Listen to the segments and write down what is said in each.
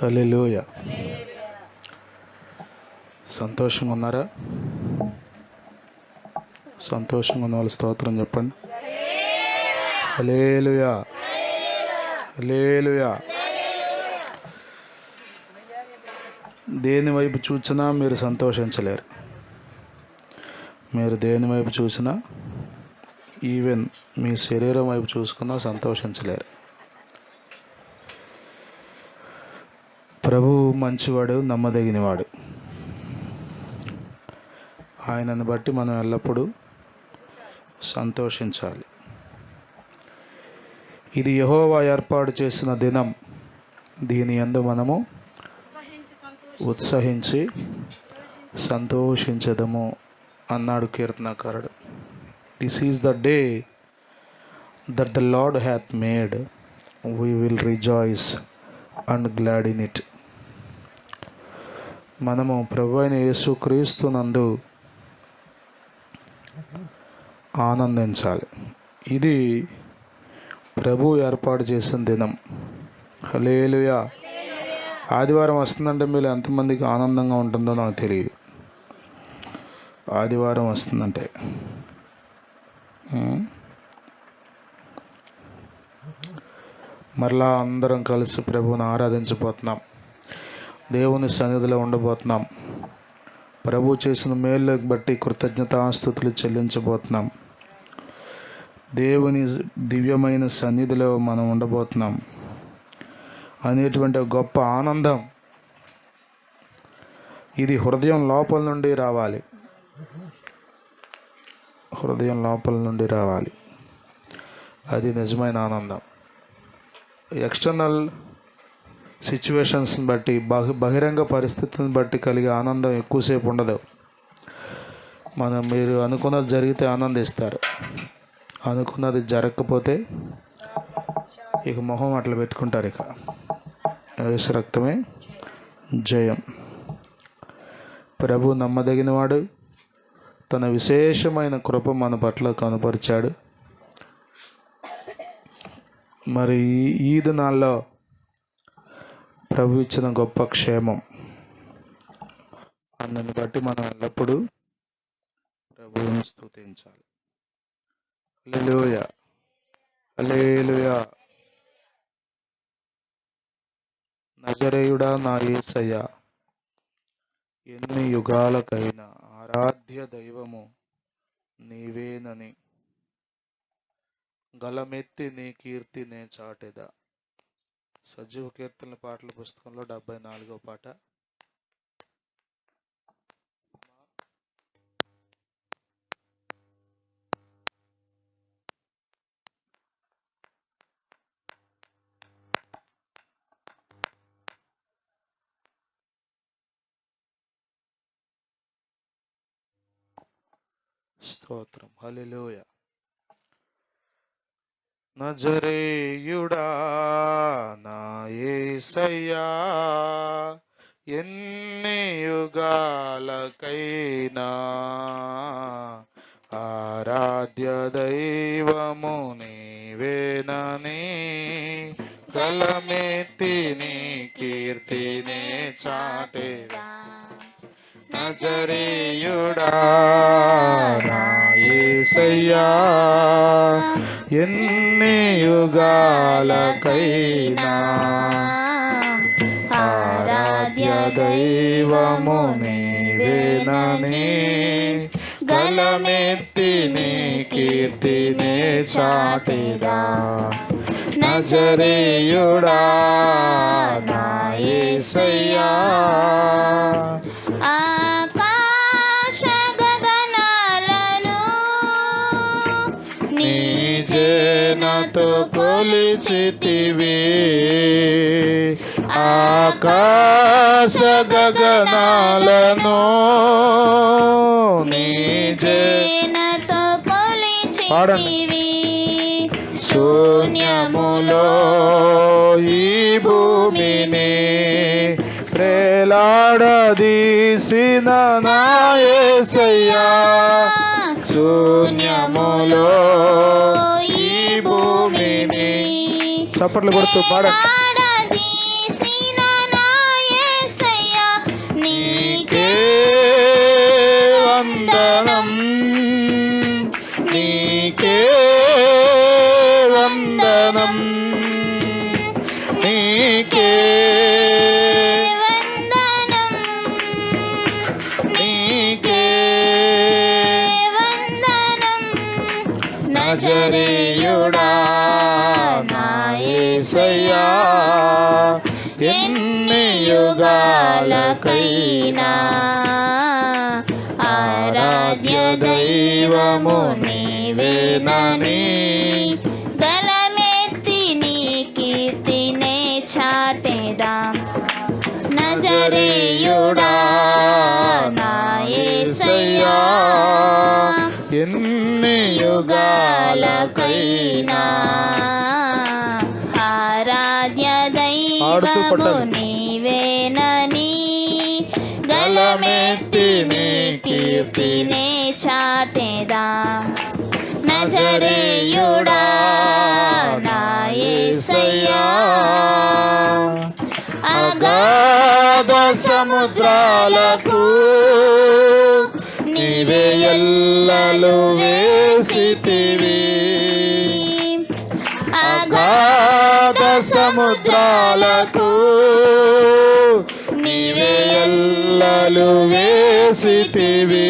హల్లెలూయా. సంతోషంగా ఉన్నారా? సంతోషంగా ఉన్న వాళ్ళు స్తోత్రం చెప్పండి. హల్లెలూయా, హల్లెలూయా. దేని వైపు చూసినా మీరు సంతోషించలేరు. మీరు దేని వైపు చూసినా, ఈవెన్ మీ శరీరం వైపు చూసుకున్నా సంతోషించలేరు. ప్రభువు మంచివాడు, నమ్మదగినవాడు. ఆయనను బట్టి మనం ఎల్లప్పుడూ సంతోషించాలి. ఇది యెహోవా ఏర్పాటు చేసిన దినం, దీని యందు మనము ఉత్సహించి సంతోషించదము అన్నాడు కీర్తనకారుడు. This is the day that the lord hath made, we will rejoice and glad in it. మనము ప్రభు అయిన యేసుక్రీస్తు నందు ఆనందించాలి. ఇది ప్రభు ఏర్పాటు చేసిన దినం. హల్లెలూయా. ఆదివారం వస్తుందంటే మీరు ఎంతమందికి ఆనందంగా ఉంటుందో నాకు తెలియదు. ఆదివారం వస్తుందంటే మరలా అందరం కలిసి ప్రభువుని ఆరాధించబోతున్నాం. దేవుని సన్నిధిలో ఉండబోతున్నాం. ప్రభు చేసిన మేలులకు బట్టి కృతజ్ఞతాస్తుతులు చెల్లించబోతున్నాం. దేవుని దివ్యమైన సన్నిధిలో మనం ఉండబోతున్నాం అనేటువంటి గొప్ప ఆనందం ఇది హృదయం లోపల నుండి రావాలి. హృదయం లోపల నుండి రావాలి. అది నిజమైన ఆనందం. ఎక్స్టర్నల్ సిచ్యువేషన్స్ని బట్టి, బహిరంగ పరిస్థితులను బట్టి కలిగే ఆనందం ఎక్కువసేపు ఉండదు. మీరు అనుకున్నది జరిగితే ఆనందిస్తారు, అనుకున్నది జరగకపోతే ఇక మొహం అట్లా పెట్టుకుంటారు. ఇక యేసు రక్తమే జయం. ప్రభు నమ్మదగినవాడు. తన విశేషమైన కృప మన పట్ల కనపరిచాడు. మరి ఈ దినాల్లో ప్రభు ఇచ్చిన గొప్ప క్షేమం, అందుని బట్టి మనం ఎల్లప్పుడూ ప్రభువుని స్తుతించాలి. హల్లెలూయా, హల్లెలూయా. నజరేయుడా నా యేసయ్యా, ఎన్ని యుగాలకైనా ఆరాధ్య దైవము నీవేనని గలమెత్తి నీ కీర్తి నే చాటెదా. సజీవ కీర్తనల పాటల పుస్తకంలో 74వ పాట. స్తోత్రం. హల్లెలూయా. నజరేయుడా నా యేసయ్యా, ఎన్ని యుగాలకైనా ఆరాధ్య దైవము నీవేనని గలమెత్తి నీ కీర్తినే చాటెదా. నజరేయుడా నా యేసయ్యా, ఎన్ని యుగాలకైనా ఆరాధ్య దైవము నీవేనని గలమెత్తి నీ కీర్తినే చాటెదా. నజరేయుడా నా యేసయ్యా, ఆకాశ గగనాలను నీ జనతో కొలిచితివి. ఆకాశ గగనాలను నీ జనతో కొలిచితివి. శూన్యములో ఈ భూమిని శ్రేలాడదీసిన నా యేసయ్యా, శూన్యములో ఈ భూమిని చప్పట్లు కొడుతూ పాడండి. ఆడదీసిన నా వందనం నీకే వందనం నీకే వందనం నజరేయుడా నా యేసయ్యా ఎన్ని యుగాలకైనా ఆరాధ్య దైవము నీవేనని గలమెత్తి నీ కీర్తినే చాటెదా నజరేయుడా నా యేసయ్యా ఎన్ని యుగాలకైనా ఆరాధ్య దైవము నీవేనని గలమెత్తి నీ కీర్తినే చాటెదా నజరేయుడా నా యేసయ్యా అగాధ సముద్రాలకు నీవే ఎల్లలు వేసితివి అగాధ సముద్రాలకు నీవే ఎల్లలు వేసితివి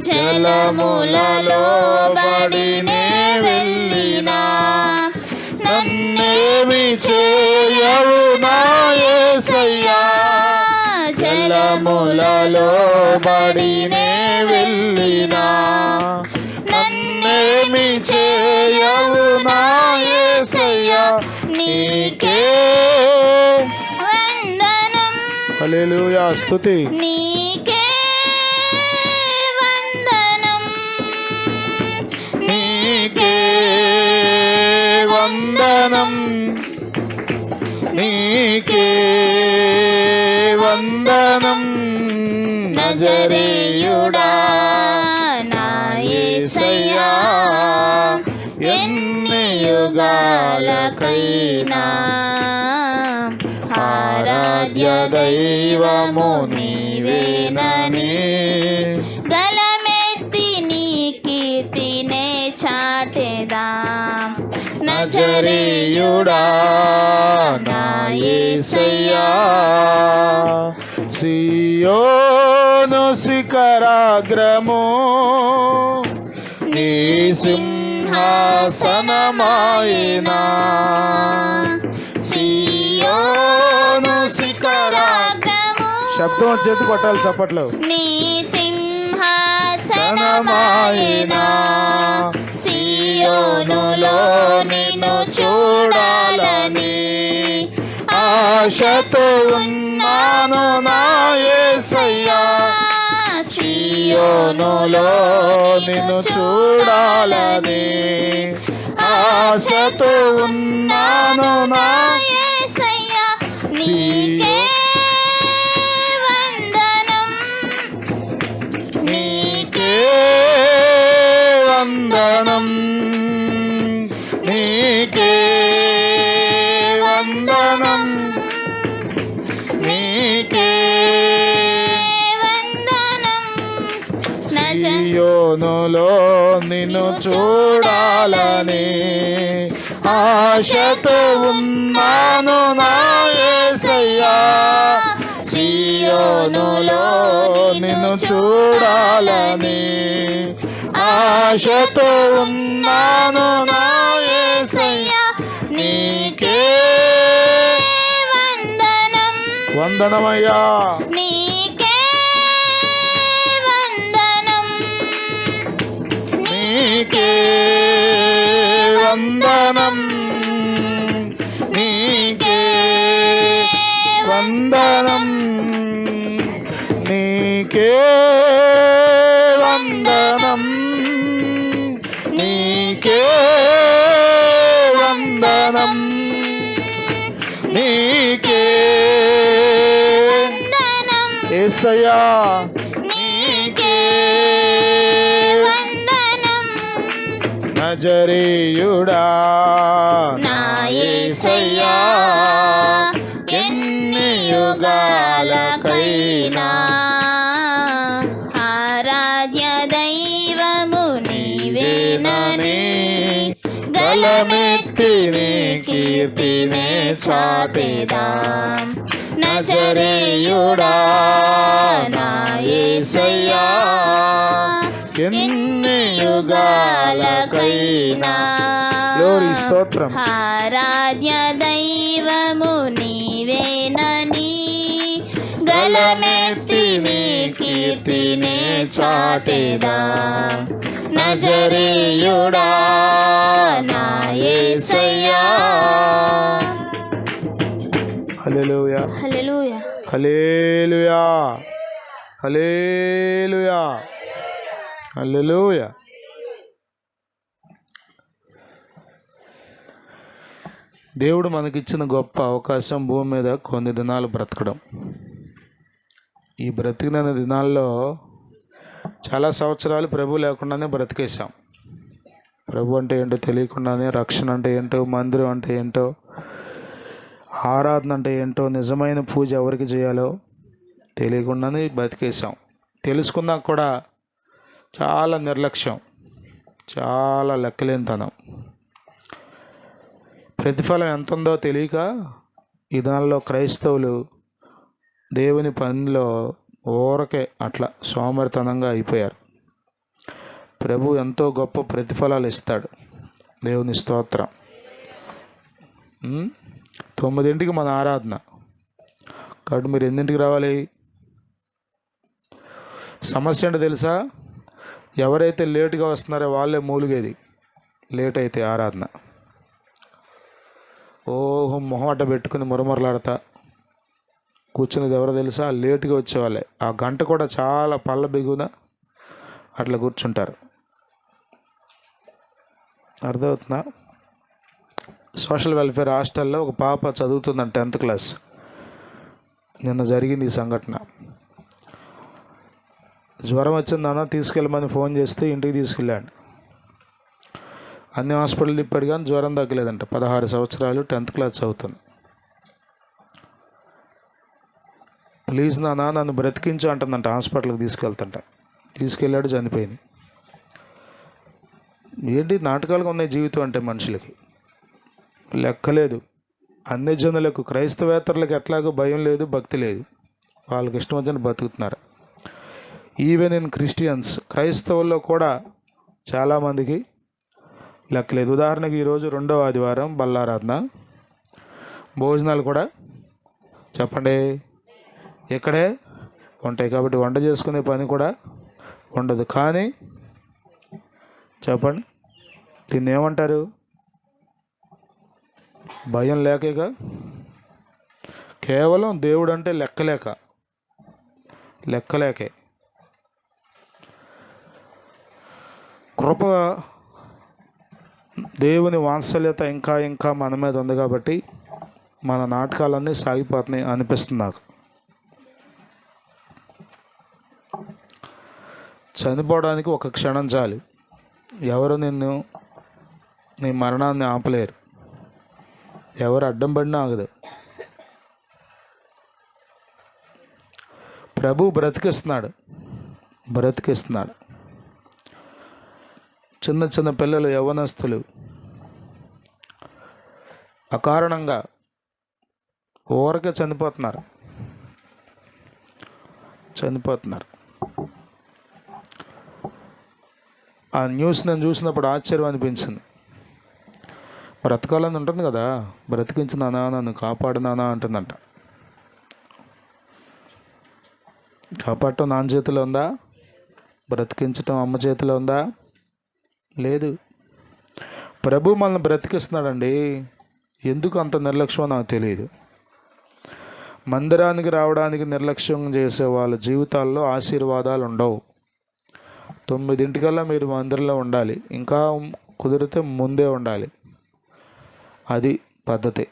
జలములలో బడినే వెళ్ళినా నన్నేమి చేయవు నా యేసయ్యా జలములలో బడినే వెళ్ళినా నన్నేమి చేయవు నా యేసయ్యా నీకే వందనం హల్లెలూయా స్తుతి నీకే వందనం నీకే వందనం నీకే వందనం నజరేయుడా నా యేసయ్యా ఎన్ని యుగాలకైనా ఆరాధ్య దైవము నీవేనని గలమెత్తి నీ కీర్తినే చాటెదా నజరేయుడా నా యేసయ్యా సియోను శిఖరాగ్రము నీ సింహాసనమాయనా సియోను శిఖరాగ్రము శబ్దం చేతి కొట్టాలి చప్పట్లు నీ సింహాసనమాయనా సియోనులో నిన్ను చూడాలని ఆశతో ఉన్నాను నా యేసయ్యా సియోనులో నిన్ను చూడాలని ఆశతో ఉన్నాను నా యేసయ్యా నీకే వందనం నీకే వందనం నీకే వందనం నీకే వందనం సియోనులో నిన్ను చూడాలని ఆశతో ఉన్నాను నా యేసయ్యా సియోనులో నిన్ను చూడాలని ఆశతో ఉన్నాను నా యేసయ్యా నీకే వందనం వందనమయ్యా నీకే వందనం నీకే వందనం నీకే వందనం నీకే వందనం నీకే వందనం నీకే వందనం యేసయ్యా నీకే వందనం నజరేయుడా నా యేసయ్యా ఎన్ని యుగాలకైనా ఆరాధ్య దైవము నీవేనని గలమెత్తి గలమెత్తి నీ కీర్తినే చాటేదాం నజరేయుడా నా యేసయ్యా ఎన్ని యుగాలకైనా గ్లోరీ స్తోత్రం. ఆరాధ్య దైవము నీవేనని గలమెత్తి నీ కీర్తినే చాటేదా నజరేయుడా నా యేసయ్యా. హల్లెలూయా హల్లెలూయా హల్లెలూయా హల్లెలూయా హల్లెలూయా. దేవుడు మనకిచ్చిన గొప్ప అవకాశం భూమి మీద కొన్ని దినాలు బ్రతకడం. ఈ బ్రతికిన దినాల్లో చాలా సంవత్సరాలు ప్రభు లేకుండానే బ్రతికేశాం. ప్రభు అంటే ఏంటో తెలియకుండానే, రక్షణ అంటే ఏంటో, మందిరం అంటే ఏంటో, ఆరాధన అంటే ఏంటో, నిజమైన పూజ ఎవరికి చేయాలో తెలియకుండానే బ్రతికేశాం. తెలుసుకున్నాక కూడా చాలా నిర్లక్ష్యం, చాలా లెక్కలేనితనం. ప్రతిఫలం ఎంత ఉందో తెలియక ఈ దానిలో క్రైస్తవులు దేవుని పనిలో ఊరకే అట్లా సోమరితనంగా అయిపోయారు. ప్రభు ఎంతో గొప్ప ప్రతిఫలాలు ఇస్తాడు. దేవుని స్తోత్రం. 9ంటికి మన ఆరాధన కాబట్టి మీరు ఎన్నింటికి రావాలి? సమస్య ఏంటో తెలుసా? ఎవరైతే లేటుగా వస్తున్నారో వాళ్ళే మూలిగేది. లేట్ అయితే ఆరాధన ఓహో మొహమాట పెట్టుకుని మురమరలాడతా కూర్చునేది ఎవరో తెలుసా? లేటుగా వచ్చేవాళ్ళే. ఆ గంట కూడా చాలా పళ్ళ బిగున అట్లా కూర్చుంటారు. అర్థమవుతుందా? సోషల్ వెల్ఫేర్ హాస్టల్లో ఒక పాప చదువుతుందంట 10th క్లాస్. నిన్న జరిగింది ఈ సంఘటన. జ్వరం వచ్చిందన్న తీసుకెళ్ళమని ఫోన్ చేస్తే ఇంటికి తీసుకెళ్ళాడు. అన్ని హాస్పిటల్ తిప్పాడు కానీ జ్వరం తగ్గలేదంట. 16 సంవత్సరాలు 10th క్లాస్ చదువుతుంది. ప్లీజ్ నాన్న నన్ను బ్రతికించు అంటుందంట. హాస్పిటల్కి తీసుకెళ్తుంట. తీసుకెళ్ళాడు, చనిపోయింది. ఏంటి నాటకాలుగా ఉన్నాయి జీవితం అంటే మనుషులకి లెక్కలేదు. అన్ని జనులకు, క్రైస్తవేతరులకు ఎట్లాగో భయం లేదు, భక్తి లేదు. వాళ్ళకి ఇష్టం వచ్చిన బతుకుతున్నారు. ఈవెన్ ఇన్ క్రిస్టియన్స్, క్రైస్తవుల్లో కూడా చాలామందికి లెక్కలేదు. ఉదాహరణకి ఈరోజు 2వ ఆదివారం బల్లారాధన, భోజనాలు కూడా చెప్పండి ఇక్కడే ఉంటాయి కాబట్టి వంట చేసుకునే పని కూడా ఉండదు. కానీ చెప్పండి దీన్ని ఏమంటారు? భయం లేకేగా. కేవలం దేవుడు అంటే లెక్కలేకే. కృప, దేవుని వాత్సల్యత ఇంకా ఇంకా మన మీద ఉంది కాబట్టి మన నాటకాలన్నీ సాగిపోతున్నాయి అనిపిస్తుంది నాకు. చనిపోవడానికి ఒక క్షణం చాలు. ఎవరు నీ మరణాన్ని ఆపలేరు. ఎవరు అడ్డం పడినా ఆగదు. ప్రభు బ్రతికిస్తున్నాడు. చిన్న చిన్న పిల్లలు, యవ్వనస్తులు అకారణంగా ఊరకే చనిపోతున్నారు. ఆ న్యూస్ నేను చూసినప్పుడు ఆశ్చర్యం అనిపించింది. బ్రతకాలని ఉంటుంది కదా, బ్రతికించినానా, నన్ను కాపాడినానా అంటుందంట. కాపాడటం నాన్న చేతిలో ఉందా? బ్రతికించటం అమ్మ చేతిలో ఉందా? లేదు. ప్రభు మనల్ని బ్రతికిస్తున్నాడండి. ఎందుకు అంత నిర్లక్ష్యం నాకు తెలియదు. మందిరానికి రావడానికి నిర్లక్ష్యం చేసే వాళ్ళ జీవితాల్లో ఆశీర్వాదాలు ఉండవు. 9ంటికల్లా మీరు మందిరంలో ఉండాలి. ఇంకా కుదిరితే ముందే ఉండాలి. అది పద్ధతి.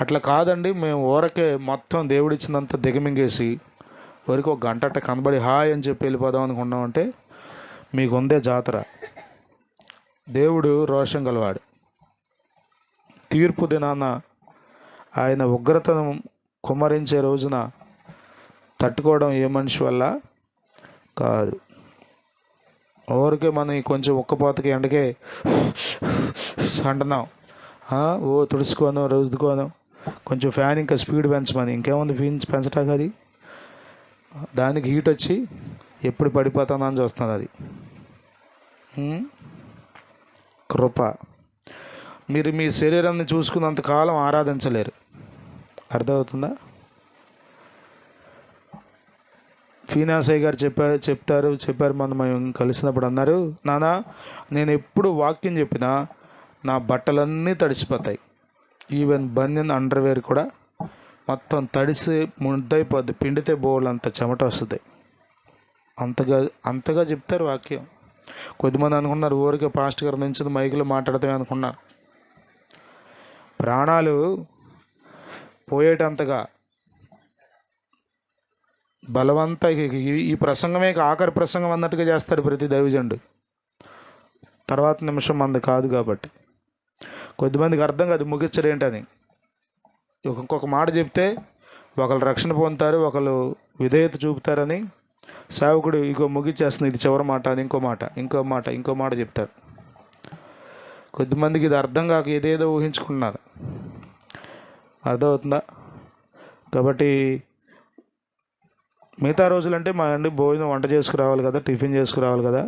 అట్లా కాదండి, మేము ఊరకే మొత్తం దేవుడిచ్చినంత దిగమింగేసి వరకు ఒక గంట కనబడి హాయ్ అని చెప్పి వెళ్ళిపోదాం అనుకున్నామంటే మీకు ఉందే జాతర. దేవుడు రోషం గలవాడు. తీర్పు దినాన ఆయన ఉగ్రతను కుమ్మరించే రోజున తట్టుకోవడం ఏ మనిషి వల్ల కాదు. ఊరికే మనం ఈ కొంచెం ఒక్కపోతకి ఎండకే అంటున్నాం. ఓ తుడుచుకోను రుద్దుకోను, కొంచెం ఫ్యాన్ ఇంకా స్పీడ్ పెంచమని. ఇంకేముంది పెంచటానికి? అది దానికి హీట్ వచ్చి ఎప్పుడు పడిపోతానని చూస్తుంది అది. కృప. మీరు మీ శరీరాన్ని చూసుకున్నంత కాలం ఆరాధించలేరు. అర్థమవుతుందా? ఫీనాసయ్య గారు చెప్పారు మనం మేము కలిసినప్పుడు అన్నారు, నానా నేను ఎప్పుడు వాక్యం చెప్పినా నా బట్టలన్నీ తడిసిపోతాయి, ఈవెన్ బనియన్ అండర్వేర్ కూడా మొత్తం తడిసి ముద్దైపోద్ది, పిండితే బోళ్ళంత చెమట వస్తుంది. అంతగా చెప్తారు వాక్యం. కొద్దిమంది అనుకున్నారు ఊరికే పాస్టర్ గారి నుంచి మైకులో మాట్లాడతామే అనుకున్నారు. ప్రాణాలు పోయేటంతగా బలవంత ఈ ప్రసంగమే ఆఖరి ప్రసంగం అన్నట్టుగా చేస్తాడు ప్రతి దైవజనుడు. తర్వాత నిమిషం మంది కాదు కాబట్టి కొద్దిమందికి అర్థం కాదు ముగించడేంటని. ఇంకొక మాట చెప్తే ఒకళ్ళు రక్షణ పొందుతారు, ఒకళ్ళు విధేయత చూపుతారని సేవకుడు ఇంకో ముగిచ్చేస్తుంది, ఇది చివరి మాట అని ఇంకో మాట చెప్తాడు. కొద్దిమందికి ఇది అర్థం కాక ఏదేదో ఊహించుకున్నారు. అర్థమవుతుందా? కాబట్టి మిగతా రోజులంటే మా అండి భోజనం వంట చేసుకురావాలి కదా, టిఫిన్ చేసుకురావాలి కదా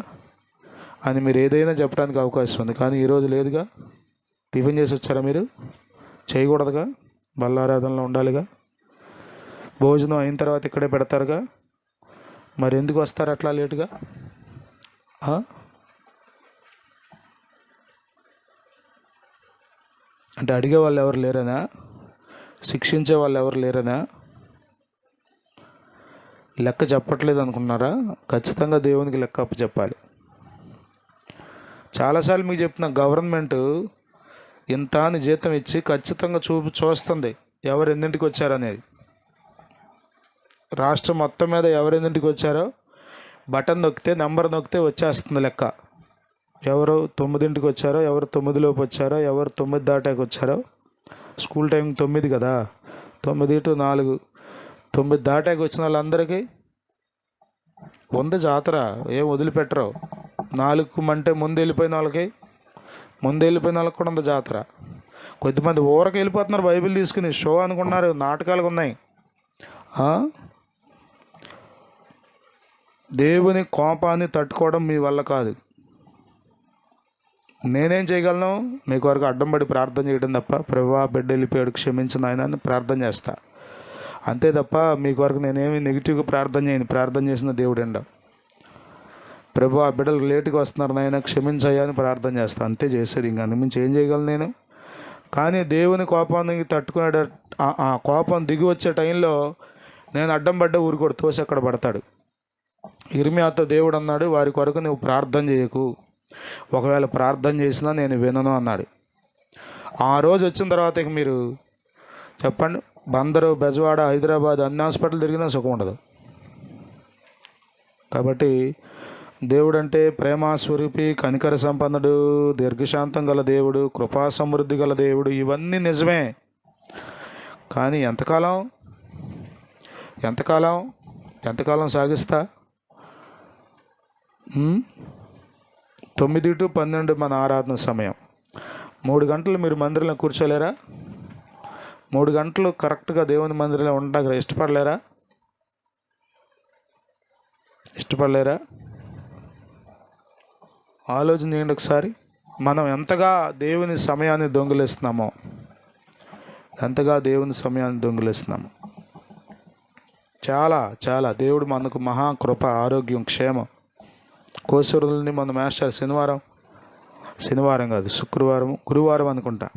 అని మీరు ఏదైనా చెప్పడానికి అవకాశం ఉంది. కానీ ఈరోజు లేదుగా. టిఫిన్ చేసి వచ్చారా మీరు? చేయకూడదుగా, బల్లారాధనలో ఉండాలిగా. భోజనం అయిన తర్వాత ఇక్కడే పెడతారుగా, మరి ఎందుకు వస్తారు అట్లా లేటుగా? అంటే అడిగే వాళ్ళు ఎవరు లేరనా? శిక్షించే వాళ్ళు ఎవరు లేరనా? లెక్క చెప్పట్లేదు అనుకున్నారా? ఖచ్చితంగా దేవునికి లెక్క అప్పు చెప్పాలి. చాలాసార్లు మీకు చెప్తున్నా, గవర్నమెంట్ ఇంత అని జీతం ఇచ్చి ఖచ్చితంగా చూస్తుంది ఎవరు ఎన్నింటికి వచ్చారనేది. రాష్ట్రం మొత్తం మీద ఎవరు ఎన్నింటికి వచ్చారో బటన్ నొక్కితే, నెంబర్ నొక్కితే వచ్చేస్తుంది లెక్క. ఎవరు 9ంటికి వచ్చారో, ఎవరు 9లోపు వచ్చారో, ఎవరు 9 దాటాకి వచ్చారో. స్కూల్ టైం 9 కదా, 9 to 4, 9 దాటాకి వచ్చిన వాళ్ళందరికీ ఉంది జాతర. ఏం వదిలిపెట్టరు. 4 అంటే ముందు వెళ్ళిపోయిన వాళ్ళకి కూడా ఉంది జాతర. కొద్దిమంది ఊరకి వెళ్ళిపోతున్నారు బైబిల్ తీసుకుని, షో అనుకున్నారు, నాటకాలు ఉన్నాయి. దేవుని కోపాన్ని తట్టుకోవడం మీ వల్ల కాదు. నేనేం చేయగలను? మీకు వరకు అడ్డం పడి ప్రార్థన చేయడం తప్ప, ప్రభువా బిడ్డ వెళ్ళిపోయాడు క్షమించిన ఆయన అని ప్రార్థన చేస్తా అంతే తప్ప, మీకు వరకు నేనేమి నెగిటివ్గా ప్రార్థన చేయను. ప్రార్థన చేసిన దేవుడు ప్రభువా బిడ్డలు లేటుగా వస్తున్నారు నాయన క్షమించయ్యా అని ప్రార్థన చేస్తా, అంతే చేసేది. ఇంకా మించి ఏం చేయగలను నేను? కానీ దేవుని కోపాన్ని తట్టుకునే ఆ కోపం దిగి వచ్చే టైంలో నేను అడ్డం పడ్డ ఊరుకోడు, తోసి అక్కడ పడతాడు. ఇర్మియాతో దేవుడు అన్నాడు, వారి కొరకు నువ్వు ప్రార్థన చేయకు, ఒకవేళ ప్రార్థన చేసినా నేను వినను అన్నాడు. ఆ రోజు వచ్చిన తర్వాత ఇక మీరు చెప్పండి, బందరు, బెజవాడ, హైదరాబాద్ అన్ని హాస్పిటల్ తిరిగినా సుఖం ఉండదు. కాబట్టి దేవుడు అంటే ప్రేమ స్వరూపి, కనికర సంపన్నుడు, దీర్ఘశాంతం గల దేవుడు, కృపా సమృద్ధి గల దేవుడు, ఇవన్నీ నిజమే. కానీ ఎంతకాలం సాగిస్తా? 9 to 12 మన ఆరాధన సమయం. 3 గంటలు మీరు మందిరంలో కూర్చోలేరా? 3 గంటలు కరెక్ట్గా దేవుని మందిరంలో ఉండడానికి ఇష్టపడలేరా? ఆలోచన చేయండి ఒకసారి. మనం ఎంతగా దేవుని సమయాన్ని దొంగిలిస్తున్నామో. చాలా దేవుడు మనకు మహాకృప, ఆరోగ్యం, క్షేమం. కోసూరులని మన మాస్టర్ శనివారం కాదు, గురువారం అనుకుంటా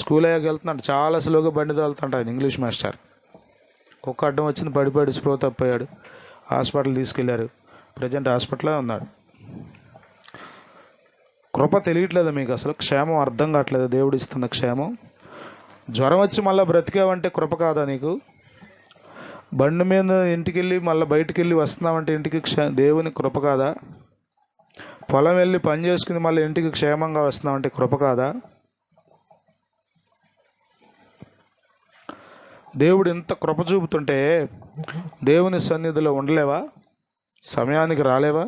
స్కూల్ అయ్యాక వెళ్తున్నాడు. చాలా స్లోగా బండి తోలుతుంట ఆయన, ఇంగ్లీష్ మాస్టర్. కుక్క అడ్డం వచ్చింది, పడిపోయాడు, స్ప్రో తప్పోయాడు, హాస్పిటల్ తీసుకెళ్లారు. ప్రజెంట్ హాస్పిటల్లో ఉన్నాడు. కృప తెలియట్లేదు మీకు అసలు, క్షేమం అర్థం కావట్లేదు. దేవుడు ఇస్తున్న క్షేమం. జ్వరం వచ్చి మళ్ళీ బ్రతికావంటే కృప కాదా నీకు? బండి మీద ఇంటికి వెళ్ళి మళ్ళీ బయటికి వెళ్ళి వస్తున్నామంటే ఇంటికి దేవుని కృప కాదా? పొలం వెళ్ళి పని చేసుకుని మళ్ళీ ఇంటికి క్షేమంగా వస్తున్నామంటే కృప కాదా? దేవుడు ఇంత కృప చూపుతుంటే దేవుని సన్నిధిలో ఉండలేవా? సమయానికి రాలేవా?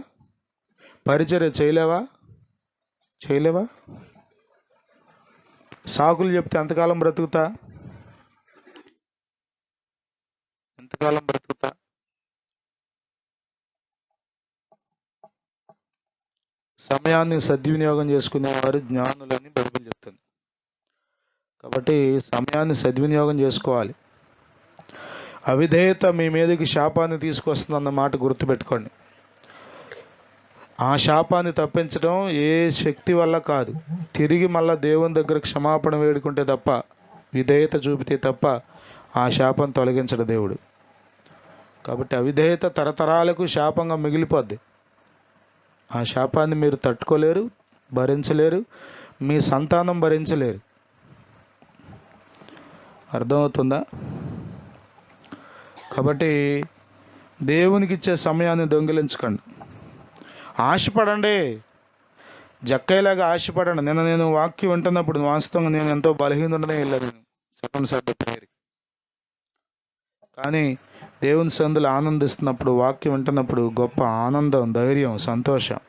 పరిచర్య చేయలేవా? సాకులు చెప్తే ఎంతకాలం బ్రతుకుతా? సమయాన్ని సద్వినియోగం చేసుకునేవారు జ్ఞానులని బైబిల్ చెప్తుంది. కాబట్టి సమయాన్ని సద్వినియోగం చేసుకోవాలి. అవిధేయత మీ మీదకి శాపాన్ని తీసుకొస్తుందన్న మాట గుర్తుపెట్టుకోండి. ఆ శాపాన్ని తప్పించడం ఏ శక్తి వల్ల కాదు. తిరిగి మళ్ళా దేవుని దగ్గర క్షమాపణ వేడుకుంటే తప్ప, విధేయత చూపితే తప్ప ఆ శాపం తొలగించడు దేవుడు. కాబట్టి అవిధేయత తరతరాలకు శాపంగా మిగిలిపోద్ది. ఆ శాపాన్ని మీరు తట్టుకోలేరు, భరించలేరు, మీ సంతానం భరించలేరు. అర్థమవుతుందా? కాబట్టి దేవునికి ఇచ్చే సమయాన్ని దొంగిలించకండి. ఆశపడండి, జక్కయ్యలాగా ఆశపడండి. నేను వాక్యం వింటున్నప్పుడు వాస్తవంగా నేను ఎంతో బలహీనుడనే వెళ్ళాను సెకండ్ సార్డే ప్రేయర్కి. కానీ దేవుని సందులు ఆనందిస్తున్నప్పుడు, వాక్యం వింటున్నప్పుడు గొప్ప ఆనందం, ధైర్యం, సంతోషం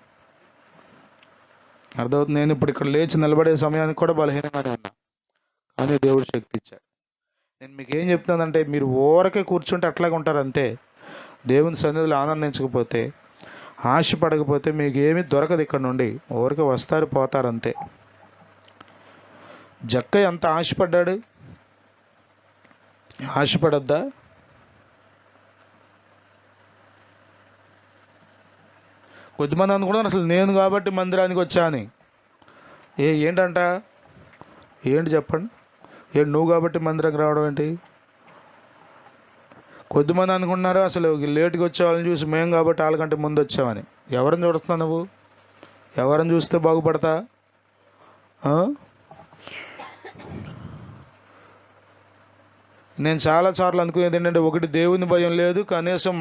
అర్థమవుతుంది. నేను ఇప్పుడు ఇక్కడ లేచి నిలబడే సమయానికి కూడా బలహీనంగానే ఉన్నా, కానీ దేవుడు శక్తి ఇచ్చాడు. నేను మీకు ఏం చెప్తున్నానంటే, మీరు ఊరకే కూర్చుంటే అట్లాగే ఉంటారు అంతే. దేవుని సన్నిధిలో ఆనందించకపోతే, ఆశపడకపోతే మీకు ఏమీ దొరకదు. ఇక్కడ నుండి ఊరికే వస్తారు, పోతారు అంతే. జక్కయ్య ఎంత ఆశపడ్డాడు? ఆశపడొద్దా? కొద్దిమంది అనుకున్నాను అసలు నేను కాబట్టి మందిరానికి వచ్చా అని. ఏంటంట? ఏంటి చెప్పండి? నువ్వు కాబట్టి మందిరానికి రావడం ఏంటి? కొద్దిమంది అనుకుంటున్నారు అసలు లేటుగా వచ్చే వాళ్ళని చూసి మేము కాబట్టి వాళ్ళకంటే ముందు వచ్చామని. ఎవరిని చూస్తున్నావు నువ్వు? ఎవరిని చూస్తే బాగుపడతా? నేను చాలాసార్లు అనుకునేది ఏంటంటే, ఒకటి దేవుని భయం లేదు, కనీసం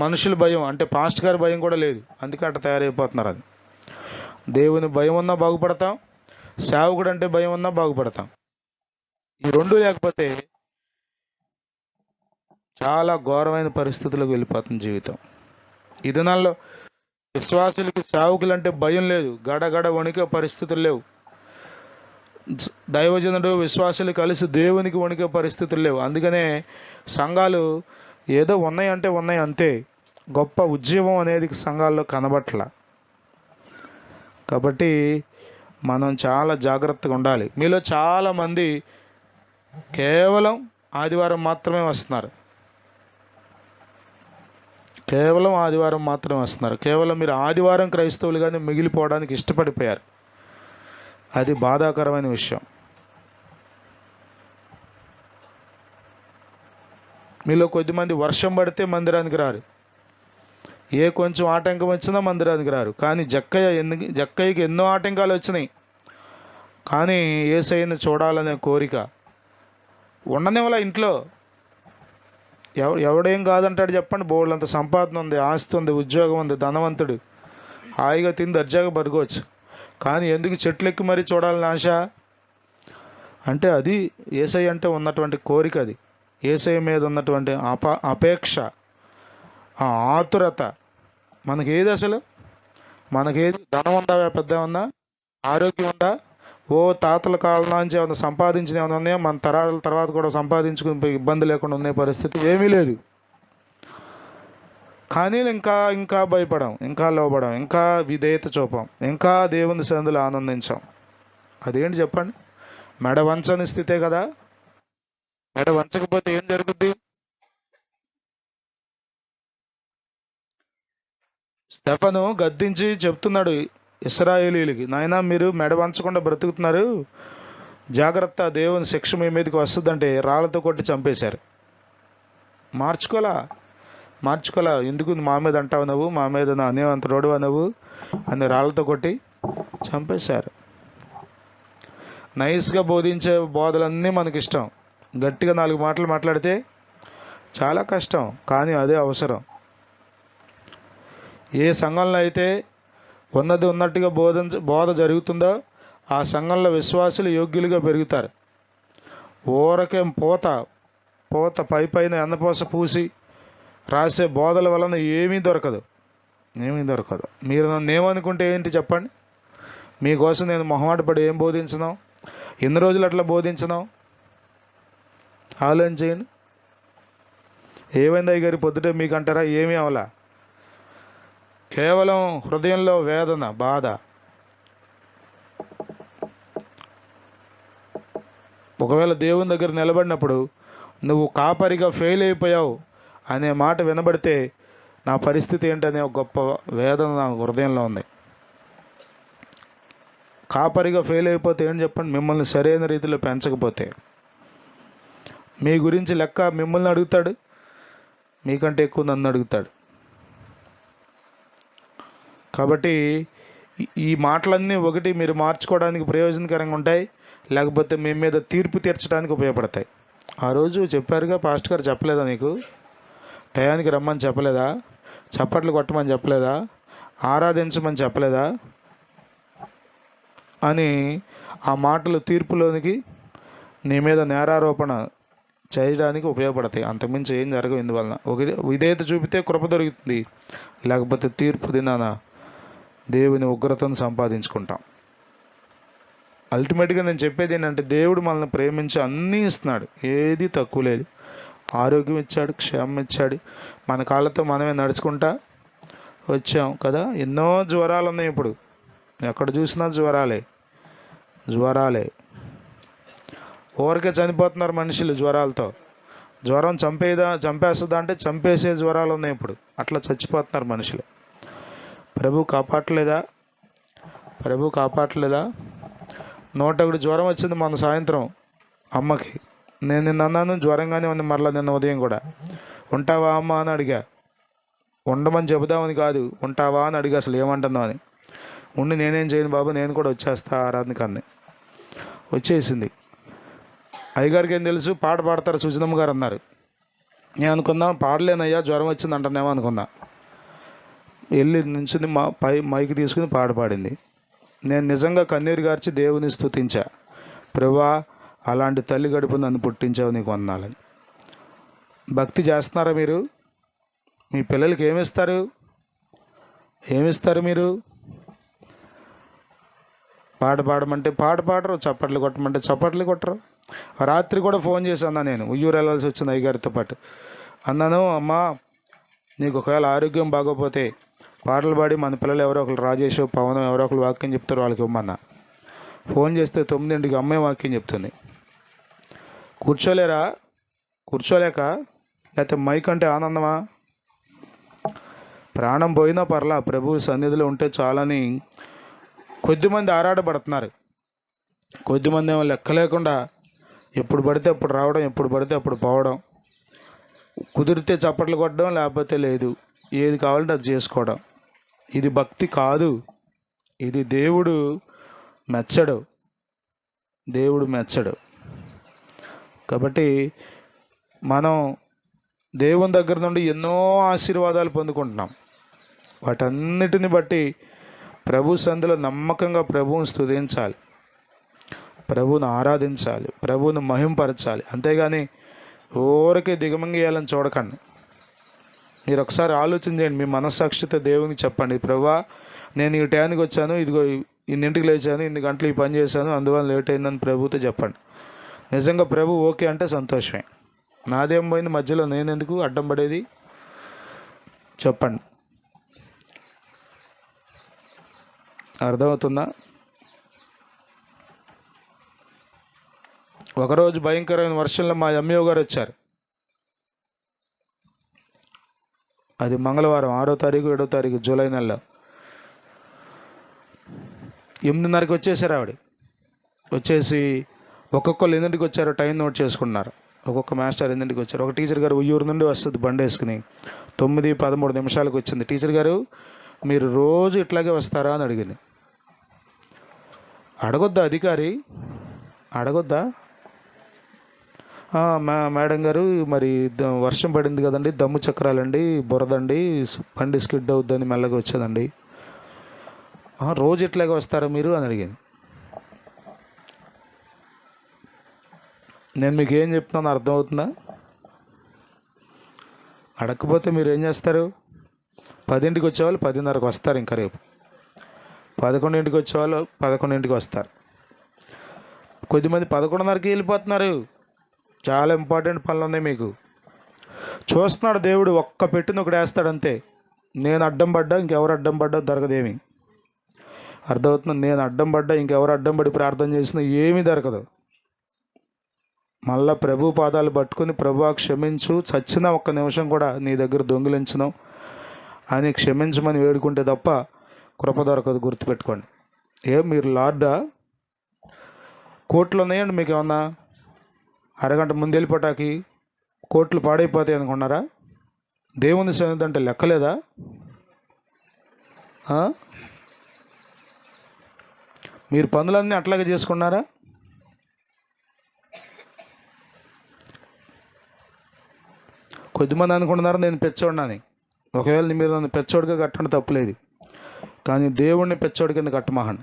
మనుషుల భయం అంటే పాస్ట్ గారి భయం కూడా లేదు. అందుకే అట్లా తయారైపోతున్నారు. అది దేవుని భయం ఉన్నా బాగుపడతాం, సేవకుడు అంటే భయం ఉన్నా బాగుపడతాం. ఈ రెండు లేకపోతే చాలా ఘోరమైన పరిస్థితులకు వెళ్ళిపోతుంది జీవితం. ఈ దినాల్లో విశ్వాసులకి సేవకులు అంటే భయం లేదు, గడగడ వణికే పరిస్థితులు లేవు. దైవజనుడు విశ్వాసులు కలిసి దేవునికి వణికే పరిస్థితులు లేవు. అందుకనే సంఘాలు ఏదో ఉన్నాయి అంతే, గొప్ప ఉద్యమం అనేది సంఘాల్లో కనబట్ల. కాబట్టి మనం చాలా జాగ్రత్తగా ఉండాలి. మీలో చాలామంది కేవలం ఆదివారం మాత్రమే వస్తున్నారు. కేవలం మీరు ఆదివారం క్రైస్తవులుగానే మిగిలిపోవడానికి ఇష్టపడిపోయారు. అది బాధాకరమైన విషయం. మీలో కొద్దిమంది వర్షం పడితే మందిరానికి రారు, కొంచెం ఆటంకం వచ్చినా మందిరానికి రారు. కానీ జక్కయ్యకి ఎన్నో ఆటంకాలు వచ్చినాయి, కానీ యేసయ్యను చూడాలనే కోరిక ఉండనివ్వలా ఇంట్లో. ఎవడేం కాదంటాడు చెప్పండి? బోర్డులంత సంపాదన ఉంది, ఆస్తి ఉంది, ఉద్యోగం ఉంది, ధనవంతుడు, హాయిగా తిని దర్జాగా బతుకోవచ్చు. కానీ ఎందుకు చెట్లు ఎక్కి మరీ చూడాలని ఆశ? అంటే అది యేసయ్య అంటే ఉన్నటువంటి కోరిక, అది యేసయ్య మీద ఉన్నటువంటి అపేక్ష, ఆ ఆతురత. మనకేది అసలు? మనకేది? ధనం ఉందా? పెద్ద ఉందా? ఆరోగ్యం ఉందా? తాతల కాలం నుంచి ఏమైనా సంపాదించిన ఏమైనా ఉన్నాయో? మన తరాల తర్వాత కూడా సంపాదించుకుని ఇబ్బంది లేకుండా ఉండే పరిస్థితి ఏమీ లేదు. కానీ ఇంకా భయపడం, ఇంకా లోబడం, ఇంకా విధేయత చూపం, ఇంకా దేవుని సందులో ఆనందించాం. అదేంటి చెప్పండి? మెడ వంచని స్థితే కదా. మెడ వంచకపోతే ఏం జరుగుద్ది? స్టెఫను గద్దించి చెప్తున్నాడు ఇశ్రాయేలీయులకి, నాయనా మీరు మెడ వంచకుండా బ్రతుకుతున్నారు, జాగ్రత్త, దేవుని శిక్ష మీ మీదకి వస్తుందంటే రాళ్ళతో కొట్టి చంపేశారు. మార్చుకోలా. ఎందుకు మా మీద అంటావు నువ్వు? మా మీద అనేవంత రోడువా నువ్వు అని రాళ్ళతో కొట్టి చంపేశారు. నైస్గా బోధించే బోధలన్నీ మనకిష్టం, గట్టిగా 4 మాటలు మాట్లాడితే చాలా కష్టం, కానీ అదే అవసరం. ఏ సంఘంలో అయితే ఉన్నట్టుగా బోధ జరుగుతుందో ఆ సంఘంలో విశ్వాసులు యోగ్యులుగా పెరుగుతారు. ఊరకే పోత పైన ఎన్నపోస పూసి రాసే బోధల వలన ఏమీ దొరకదు. ఏమీ దొరకదు. మీరు నన్ను ఏమనుకుంటే ఏంటి చెప్పండి? మీకోసం నేను మొహమాట పడి ఏం బోధించను? ఎన్ని రోజులు అట్లా బోధించను? ఆలోచన చేయండి. ఏమైంది అయ్యగారి పొద్దుటే మీకు అంటారా? ఏమీ అవలా. కేవలం హృదయంలో వేదన, బాధ. ఒకవేళ దేవుని దగ్గర నిలబడినప్పుడు నువ్వు కాపరిగా ఫెయిల్ అయిపోయావు అనే మాట వినబడితే నా పరిస్థితి ఏంటనే ఒక గొప్ప వేదన నా హృదయంలో ఉంది. కాపరిగా ఫెయిల్ అయిపోతే ఏంటి చెప్పండి? మిమ్మల్ని సరైన రీతిలో పెంచకపోతే మీ గురించి లెక్క మిమ్మల్ని అడుగుతాడు, మీకంటే ఎక్కువ నన్ను అడుగుతాడు. కాబట్టి ఈ మాటలన్నీ ఒకటి మీరు మార్చుకోవడానికి ప్రయోజనకరంగా ఉంటాయి, లేకపోతే మీ మీద తీర్పు తీర్చడానికి ఉపయోగపడతాయి. ఆ రోజు చెప్పారుగా, పాస్టర్ గారు చెప్పలేదా నీకు? టయానికి రమ్మని చెప్పలేదా? చప్పట్లు కొట్టమని చెప్పలేదా? ఆరాధించమని చెప్పలేదా అని ఆ మాటలు తీర్పులోనికి నీ మీద నేరారోపణ చేయడానికి ఉపయోగపడతాయి. అంతకుమించి ఏం జరగవు. ఇందువలన ఒక విధేయత చూపితే కృప దొరుకుతుంది, లేకపోతే తీర్పు దినాన దేవుని ఉగ్రతను సంపాదించుకుంటాం. అల్టిమేట్గా నేను చెప్పేది ఏంటంటే, దేవుడు మనల్ని ప్రేమించి అన్నీ ఇస్తున్నాడు, ఏది తక్కువ లేదు. ఆరోగ్యం ఇచ్చాడు, క్షేమం ఇచ్చాడు, మన కాళ్ళతో మనమే నడుచుకుంటా వచ్చాం కదా. ఎన్నో జ్వరాలు ఉన్నాయి ఇప్పుడు, ఎక్కడ చూసినా జ్వరాలే. ఊరికే చనిపోతున్నారు మనుషులు జ్వరాలతో. జ్వరం చంపేస్తుందా అంటే చంపేసే జ్వరాలు ఉన్నాయి ఇప్పుడు. అట్లా చచ్చిపోతున్నారు మనుషులు. ప్రభు కాపాడలేదా? 101 జ్వరం వచ్చింది మన సాయంత్రం అమ్మకి. నేను నిన్న అన్నాను జ్వరంగానే ఉంది, మరలా నిన్న ఉదయం కూడా. ఉంటావా అమ్మ అని అడిగా. ఉండమని చెబుదామని కాదు, ఉంటావా అని అడిగా, అసలు ఏమంటున్నావు అని. ఉండి నేనేం చేయను బాబు, నేను కూడా వచ్చేస్తా ఆరాధనకి అంది. వచ్చేసింది. అయ్యగారికి ఏం తెలుసు, పాట పాడతారు సుజనమ్మ గారు అన్నారు. నేను అనుకున్నా పాడలేనయ్యా, జ్వరం వచ్చింది అంటున్నామో అనుకున్నా. వెళ్ళి నుంచుని మైకి తీసుకుని పాట పాడింది. నేను నిజంగా కన్నీరు గార్చి దేవుని స్తుతించా. ప్రభువా, అలాంటి తల్లి గడుపు నన్ను పుట్టించావు, నీకు వందనాలని. భక్తి చేస్తున్నారా మీరు? మీ పిల్లలకి ఏమిస్తారు మీరు? పాట పాడమంటే పాట పాడరు, చప్పట్లు కొట్టమంటే చప్పట్లు కొట్టరు. రాత్రి కూడా ఫోన్ చేసి అన్నా, నేను ఉయ్యూరు వెళ్ళాల్సి వచ్చింది అయ్యగారితో పాటు. అన్నాను, అమ్మా నీకు ఒకవేళ ఆరోగ్యం బాగోపోతే పాటలు పాడి మన పిల్లలు ఎవరో ఒకరు, రాజేష్, పవన్ ఎవరో ఒకరు వాక్యం చెప్తారు, వాళ్ళకి ఇవ్వమన్నా. ఫోన్ చేస్తే 9ంటికి అమ్మాయి వాక్యం చెప్తుంది. కూర్చోలేక లేకపోతే మైక్ అంటే ఆనందమా? ప్రాణం పోయినా పర్లా, ప్రభు సన్నిధిలో ఉంటే చాలని కొద్దిమంది ఆరాటపడుతున్నారు. కొద్దిమంది ఏమో లెక్క లేకుండా ఎప్పుడు పడితే అప్పుడు రావడం, ఎప్పుడు పడితే అప్పుడు పోవడం, కుదిరితే చప్పట్లు కొట్టడం, లేకపోతే లేదు, ఏది కావాలంటే అది చేసుకోవడం. ఇది భక్తి కాదు. ఇది దేవుడు మెచ్చడు. కాబట్టి మనం దేవుని దగ్గర నుండి ఎన్నో ఆశీర్వాదాలు పొందుకుంటున్నాం. వాటన్నిటిని బట్టి ప్రభు సంధిలో నమ్మకంగా ప్రభువుని స్తుతించాలి, ప్రభువుని ఆరాధించాలి, ప్రభువుని మహింపరచాలి. అంతేగాని ఊరికే దిగమంగేయాలని చూడకండి. మీరు ఒకసారి ఆలోచన చేయండి, మీ మనస్సాక్షితో దేవునికి చెప్పండి, ప్రభువా నేను ఈ టైంకి వచ్చాను, ఇదిగో ఇన్నింటికి లేచాను, ఇన్ని గంటలు ఈ పని చేశాను, అందువల్ల లేట్ అయిందని ప్రభుతో చెప్పండి. నిజంగా ప్రభు ఓకే అంటే సంతోషమే. నాదేం పోయింది, మధ్యలో నేను ఎందుకు అడ్డం పడేది? చెప్పండి. అర్థమవుతుందా? ఒకరోజు భయంకరమైన వర్షంలో మా ఎంఈఓ గారు వచ్చారు. అది మంగళవారం 6వ తారీఖు 7వ తారీఖు జూలై నెలలో. 8:30కి వచ్చేసారు ఆవిడ. వచ్చేసి ఒక్కొక్కరు ఎన్నింటికి వచ్చారో టైం నోట్ చేసుకున్నారు. ఒక్కొక్క మాస్టర్ ఎన్నింటికి వచ్చారు. ఒక టీచర్ గారు ఉయ్యూరు నుండి వస్తుంది బండి వేసుకుని, 9:13 వచ్చింది. టీచర్ గారు మీరు రోజు ఇట్లాగే వస్తారా అని అడిగింది. అడగొద్దా అధికారి? అడగొద్దా? మేడం గారు మరి వర్షం పడింది కదండి, దమ్ము చక్రాలండి, బురదండి, బండి స్కిడ్ అవుద్దని మెల్లగా వచ్చేదండి. రోజు ఇట్లాగే వస్తారా మీరు అని అడిగింది. నేను మీకు ఏం చెప్తున్నాను అర్థమవుతుందా? అడగకపోతే మీరు ఏం చేస్తారు? 10ంటికి వచ్చేవాళ్ళు 10:30కి వస్తారు. ఇంకా రేపు 11ంటికి వచ్చేవాళ్ళు 11ంటికి వస్తారు. కొద్దిమంది 11:30కి వెళ్ళిపోతున్నారు. చాలా ఇంపార్టెంట్ పనులు ఉన్నాయి మీకు. చూస్తున్నాడు దేవుడు, ఒక్క పెట్టును ఒకటి వేస్తాడు అంతే. నేను అడ్డం పడ్డా, ఇంకెవరు అడ్డం పడ్డా దొరకదేమి. అర్థమవుతుంది? నేను అడ్డం పడ్డా, ఇంకెవరు అడ్డం పడి ప్రార్థన చేసినా ఏమీ దొరకదు. మళ్ళా ప్రభు పాదాలు పట్టుకుని, ప్రభువా క్షమించు, చచ్చిన ఒక్క నిమిషం కూడా నీ దగ్గర దొంగిలించను అని క్షమించమని వేడుకుంటే తప్ప కృప దొరకదు. గుర్తుపెట్టుకోండి. మీరు లార్డా? కోట్లు ఉన్నాయండి మీకు ఏమన్నా? అరగంట ముందు వెళ్ళిపోటాకి కోట్లు పాడైపోతాయి అనుకున్నారా? దేవుని సన్నిధి అంటే లెక్కలేదా? మీరు పనులన్నీ అట్లాగే చేసుకున్నారా? కొద్దిమంది అనుకుంటున్నారు నేను పెచ్చోడినని. ఒకవేళ మీరు నన్ను పెచ్చోడిగా కట్టండి, తప్పులేదు. కానీ దేవుడిని పెచ్చోడి కింద కట్టమహన్.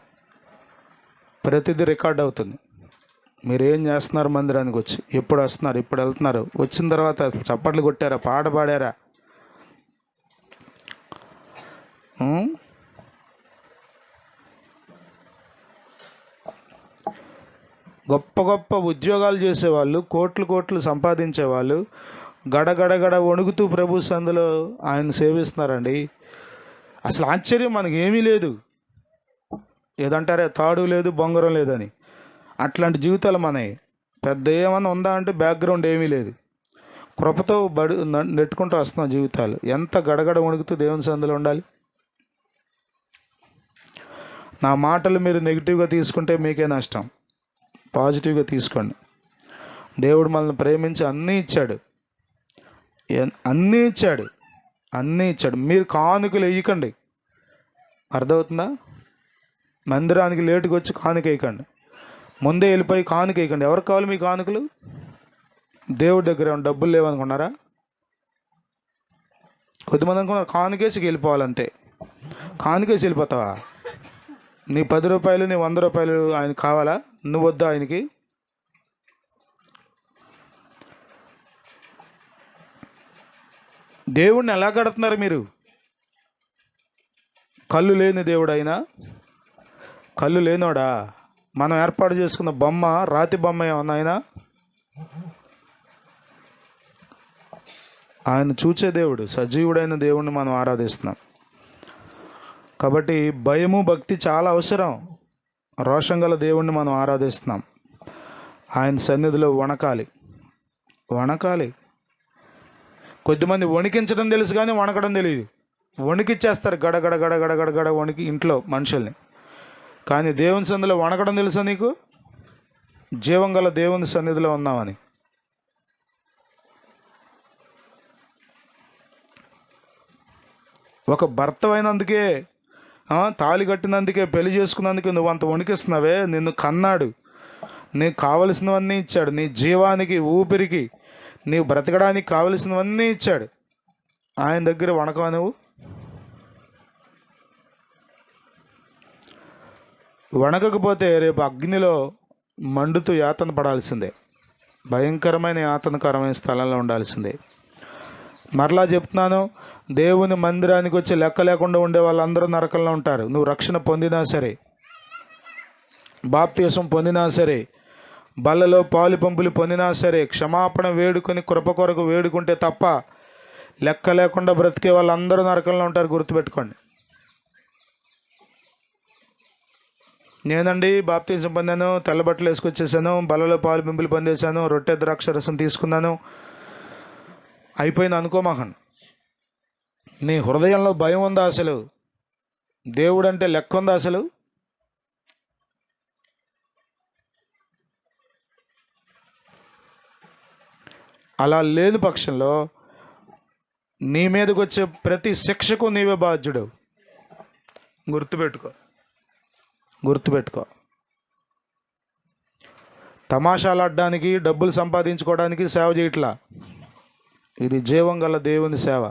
ప్రతిదీ రికార్డ్ అవుతుంది. మీరు ఏం చేస్తున్నారు మందిరానికి వచ్చి, ఎప్పుడు వస్తున్నారు, ఎప్పుడు వెళ్తున్నారు, వచ్చిన తర్వాత అసలు చప్పట్లు కొట్టారా, పాట పాడారా? గొప్ప గొప్ప ఉద్యోగాలు చేసేవాళ్ళు, కోట్లు కోట్లు సంపాదించేవాళ్ళు గడగడగడ వణుకుతూ ప్రభు సందులో ఆయన సేవిస్తున్నారండి. అసలు ఆశ్చర్యం మనకి ఏమీ లేదు. ఏదంటారే తాడు లేదు బొంగరం లేదని, అట్లాంటి జీవితాలు మనవి. పెద్ద ఏమన్నా ఉందా అంటే బ్యాక్గ్రౌండ్ ఏమీ లేదు. కృపతో నెట్టుకుంటూ వస్తున్నాం జీవితాలు. ఎంత గడగడ వణుకుతూ దేవుని సందులో ఉండాలి. నా మాటలు మీరు నెగిటివ్గా తీసుకుంటే మీకే నష్టం. పాజిటివ్గా తీసుకోండి. దేవుడు మనల్ని ప్రేమించి అన్నీ ఇచ్చాడు, అన్నీ ఇచ్చాడు, అన్నీ ఇచ్చాడు. మీరు కానుకలు వేయకండి. అర్థమవుతుందా? మందిరానికి లేటుగా వచ్చి కానుక వేయకండి. ముందే వెళ్ళిపోయి కానుక వేయకండి. ఎవరికి కావాలి మీ కానుకలు? దేవుడి దగ్గర ఏమైనా డబ్బులు లేవనుకున్నారా? కొద్దిమంది అనుకున్నారు కానుకేసి వెళ్ళిపోవాలంతే. కానుకేసి వెళ్ళిపోతావా? నీ 10 రూపాయలు, నీ 100 రూపాయలు ఆయనకి కావాలా? నువ్వు వద్దా ఆయనకి? దేవుడిని ఎలా కడుతున్నారు మీరు? కళ్ళు లేని దేవుడు అయినా, కళ్ళు లేనోడా? మనం ఏర్పాటు చేసుకున్న బొమ్మ రాతి బొమ్మ ఏమన్నా అయినా? ఆయన చూచే దేవుడు, సజీవుడైన దేవుడిని మనం ఆరాధిస్తున్నాం. కాబట్టి భయము భక్తి చాలా అవసరం. రోషం గల దేవుణ్ణి మనం ఆరాధిస్తున్నాం. ఆయన సన్నిధిలో వణకాలి. కొద్దిమంది వణికించడం తెలుసు కానీ వణకడం తెలియదు. వణికిచ్చేస్తారు గడగడ గడగడ గడగడ వణికి ఇంట్లో మనుషుల్ని. కానీ దేవుని సన్నిధిలో వణకడం తెలుసా నీకు? జీవం గల దేవుని సన్నిధిలో ఉన్నామని. ఒక భర్తవైనందుకే, తాళి కట్టినందుకే, పెళ్లి చేసుకున్నందుకే నువ్వు అంత వణికిస్తున్నావే. నిన్ను కన్నాడు, నీకు కావలసినవన్నీ ఇచ్చాడు. నీ జీవానికి, ఊపిరికి, నీవు బ్రతకడానికి కావలసినవన్నీ ఇచ్చాడు. ఆయన దగ్గర వణకవా నువ్వు? వణకకపోతే రేపు అగ్నిలో మండుతూ యాతన పడాల్సిందే. భయంకరమైన యాతనకరమైన స్థలంలో ఉండాల్సిందే. మరలా చెప్తున్నాను, దేవుని మందిరానికి వచ్చి లెక్క లేకుండా ఉండే వాళ్ళందరూ నరకంలో ఉంటారు. నువ్వు రక్షణ పొందినా సరే, బాప్తిసం పొందినా సరే, బల్లలో పాలు పంపులు పొందినా సరే, క్షమాపణ వేడుకొని కృప కొరకు వేడుకుంటే తప్ప లెక్క లేకుండా బ్రతికే వాళ్ళందరూ నరకంలో ఉంటారు. గుర్తుపెట్టుకోండి. నేనండి బాప్తిసం పొందాను, తెల్లబట్టలు వేసుకొచ్చేసాను, బల్లలో పాలు పంపులు పొందేశాను, రొట్టె ద్రాక్ష రసం తీసుకున్నాను, అయిపోయింది అనుకోమాకండి. నీ హృదయంలో భయం ఉందా? అసలు దేవుడు అంటే లెక్క ఉందా? అసలు అలా లేని పక్షంలో నీ మీదకి వచ్చే ప్రతి శిక్షకు నీవే బాధ్యుడు. గుర్తుపెట్టుకో. తమాషాలాడడానికి, డబ్బులు సంపాదించుకోవడానికి సేవ చేయట్లా. ఇది జీవం గల దేవుని సేవ.